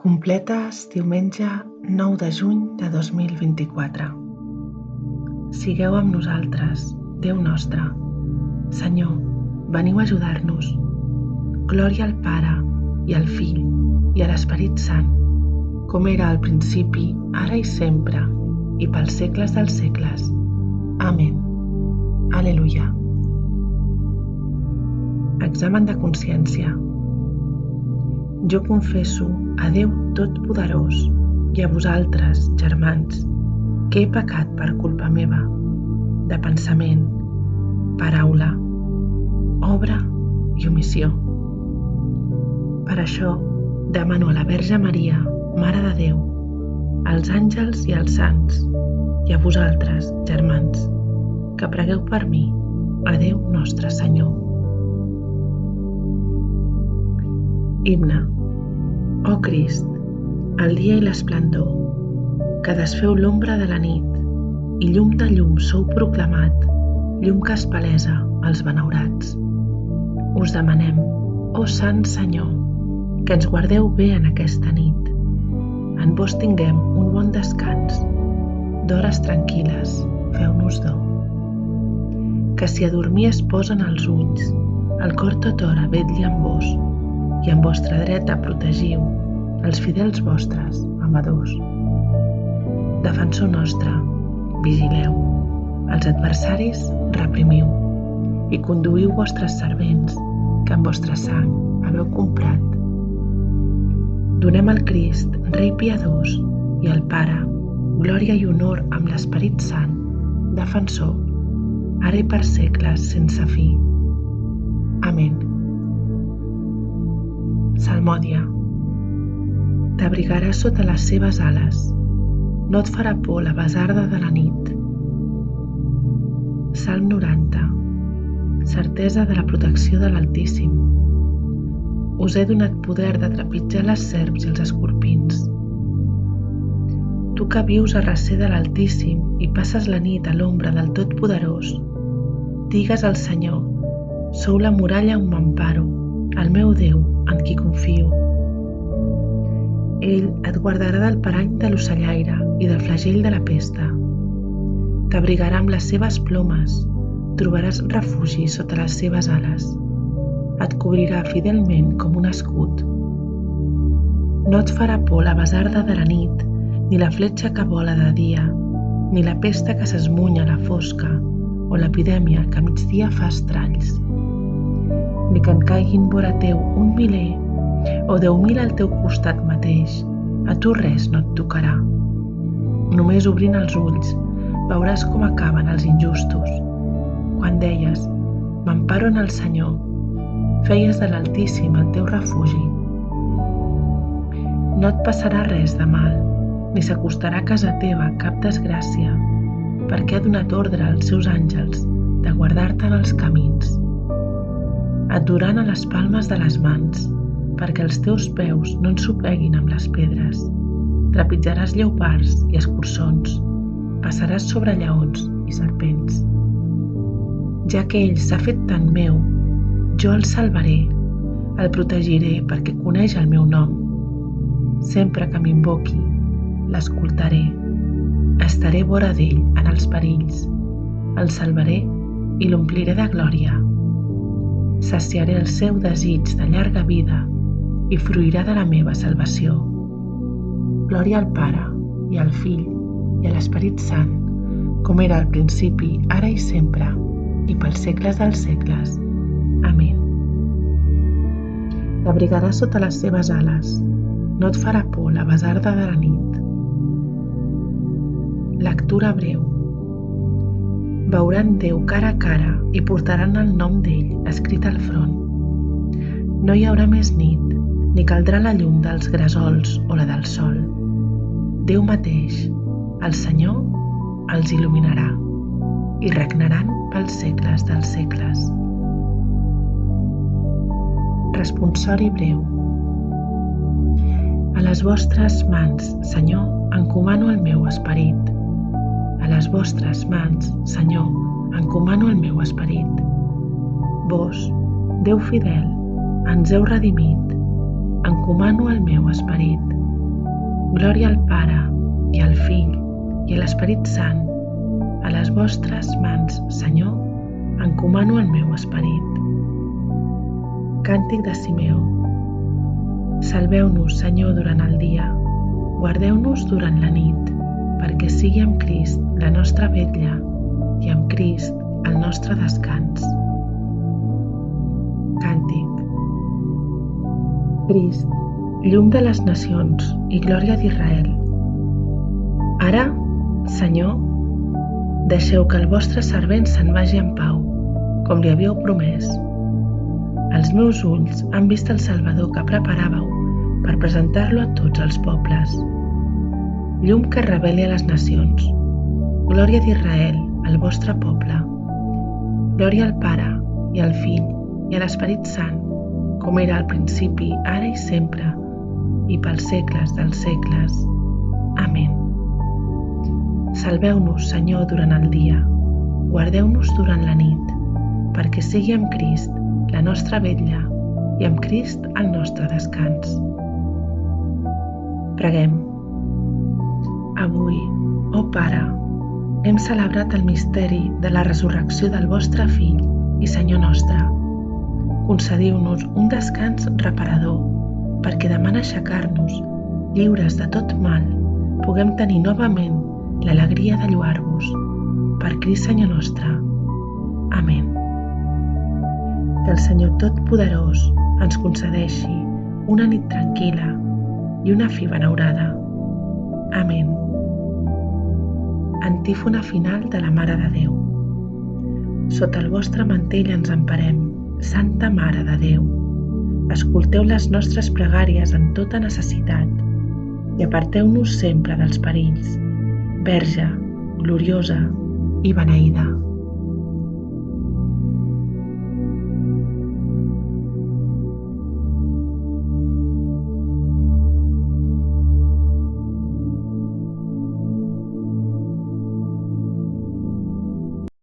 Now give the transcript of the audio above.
Completes diumenge 9 de juny de 2024. Sigueu amb nosaltres, Déu nostre. Senyor, veniu a ajudar-nos. Glòria al Pare, i al Fill, i a l'Esperit Sant, com era al principi, ara i sempre, i pels segles dels segles. Amén. Aleluia. Examen de consciència. Jo confesso a Déu Totpoderós i a vosaltres, germans, que he pecat per culpa meva, de pensament, paraula, obra i omissió. Per això demano a la Verge Maria, Mare de Déu, als àngels i als sants, i a vosaltres, germans, que pregueu per mi, a Déu nostre Senyor. Himne. Ó Crist, el dia i l'esplendor, que desfeu l'ombra de la nit, i llum de llum sou proclamat, llum que es palesa als benaurats. Us demanem, ó Sant Senyor, que ens guardeu bé en aquesta nit. En vos tinguem un bon descans, d'hores tranquil·les, feu-nos do. Que si a dormir es posen els ulls, el cor tothora vetlli amb vos, i amb vostra dreta protegiu els fidels vostres, amadors. Defensor nostre, vigileu, els adversaris reprimiu, i conduïu vostres servents, que amb vostra sang haveu comprat. Donem al Crist, Rei piadós, i al Pare, glòria i honor amb l'Esperit Sant, defensor, ara i per segles sense fi. Amén. Salmòdia. T'abrigaràs sota les seves ales, no et farà por la basarda de la nit. Salm 90. Certesa de la protecció de l'Altíssim. Us he donat poder de trepitjar les serps i els escorpins. Tu que vius a recer de l'Altíssim i passes la nit a l'ombra del Totpoderós, digues al Senyor, sou la muralla on m'emparo, el meu Déu, en qui confio. Ell et guardarà del parany de l'ocellaire i del flagell de la pesta. T'abrigarà amb les seves plomes, trobaràs refugi sota les seves ales. Et cobrirà fidelment com un escut. No et farà por la basarda de la nit, ni la fletxa que vola de dia, ni la pesta que s'esmunya a la fosca, o l'epidèmia que a migdia fa estralls. Ni que en caiguin vora teu 1.000 o 10.000 al teu costat mateix, a tu res no et tocarà. Només obrint els ulls veuràs com acaben els injustos. Quan deies, m'emparo en el Senyor, feies de l'Altíssim el teu refugi. No et passarà res de mal, ni s'acostarà a casa teva cap desgràcia, perquè ha donat ordre als seus àngels de guardar-te en els camins. Et duran a les palmes de les mans, perquè els teus peus no ensopeguin amb les pedres. Trepitjaràs lleopards i escurçons, passaràs sobre lleons i serpents. Ja que ell s'ha fet tan meu, jo el salvaré, el protegiré perquè coneix el meu nom. Sempre que m'invoqui, l'escoltaré. Estaré vora d'ell en els perills, el salvaré i l'ompliré de glòria. Saciaré el seu desig de llarga vida i fruirà de la meva salvació. Glòria al Pare, i al Fill, i a l'Esperit Sant, com era al principi, ara i sempre, i pels segles dels segles. Amén. T'abrigaràs sota les seves ales, no et farà por la basarda de la nit. Lectura breu. Veuran Déu cara a cara i portaran el nom d'ell escrit al front. No hi haurà més nit, ni caldrà la llum dels gressols o la del sol. Déu mateix, el Senyor, els il·luminarà i regnaran pels segles dels segles. Responsori breu. A les vostres mans, Senyor, encomano el meu esperit. A les vostres mans, Senyor, encomano el meu esperit. Vos, Déu fidel, ens heu redimit, encomano el meu esperit. Glòria al Pare, i al Fill, i a l'Esperit Sant. A les vostres mans, Senyor, encomano el meu esperit. Càntic de Simeó. Salveu-nos, Senyor, durant el dia, guardeu-nos durant la nit, perquè sigui amb Crist la nostra vetlla i amb Crist el nostre descans. Càntic. Crist, llum de les nacions i glòria d'Israel. Ara, Senyor, deixeu que el vostre servent se'n vagi en pau, com li havíeu promès. Els meus ulls han vist el Salvador que preparàveu per presentar-lo a tots els pobles. Llum que reveli a les nacions. Glòria d'Israel, el vostre poble. Glòria al Pare, i al Fill, i a l'Esperit Sant, com era al principi, ara i sempre, i pels segles dels segles. Amén. Salveu-nos, Senyor, durant el dia, guardeu-nos durant la nit, perquè sigui amb Crist la nostra vetlla i amb Crist el nostre descans. Preguem. Avui, ó Pare, hem celebrat el misteri de la resurrecció del vostre Fill i Senyor nostre. Concediu-nos un descans reparador, perquè demà en aixecar-nos, lliures de tot mal, puguem tenir novament l'alegria de lloar-vos. Per Crist Senyor nostre. Amén. Que el Senyor Totpoderós ens concedeixi una nit tranquil·la i una fi benaurada. Amén. Antífona final de la Mare de Déu. Sota el vostre mantell ens emparem, Santa Mare de Déu. Escolteu les nostres pregàries en tota necessitat i aparteu-nos sempre dels perills. Verge, gloriosa i beneïda.